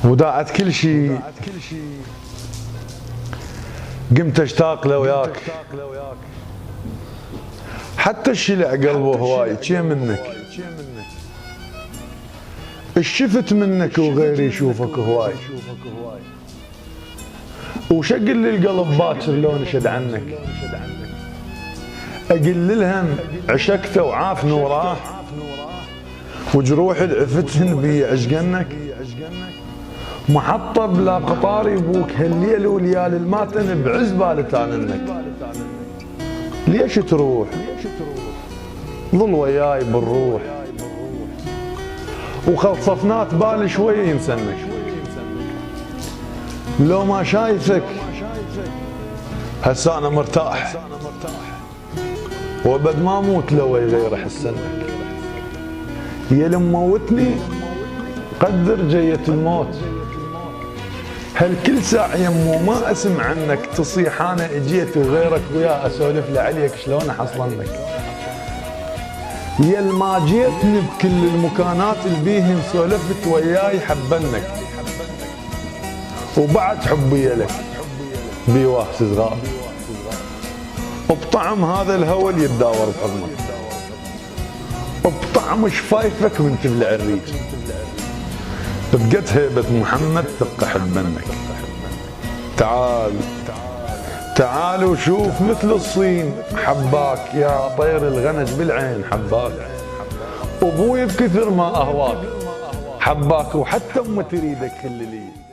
وداعت كل شيء قمت اشتاق له وياك، حتى الشلع قلبه هواي شي منك، الشفت منك وغيري يشوفك هواي، وشقل لي القلب باكر لو نشد عنك، اقل الهم عشقته وعافني وراه، وجروح العفتهن بي عشقنك، محطة بلا قطار يبوك هالليل وليالي الماتن بعزبالي تاننك، ليش تروح؟ ظل وياي بالروح، وخل صفنات بالي شوي ينسنك، لو ما شايفك هسا انا مرتاح، وابد ما اموت لو غير احسنك، يا لموتني قدر جية الموت، هالكل ساعة يمو ما اسمع عنك، تصيح انا اجيت وغيرك وياه اسولف لعليك شلون احصلنك، يا ما جيتني بكل المكانات اللي بيهن سولفت وياي حبنك، وبعد حبي لك بيواهس صغار، وبطعم هذا الهوى اللي يتداور بحضنك، وبطعم شفايفك وانت بالعريج، بقت هيبة محمد ثق حبنك، تعال تعال وشوف مثل الصين حباك، يا طير الغنج بالعين حباك، ابوي بكثر ما اهواك حباك، وحتى امي تريدك كل لي.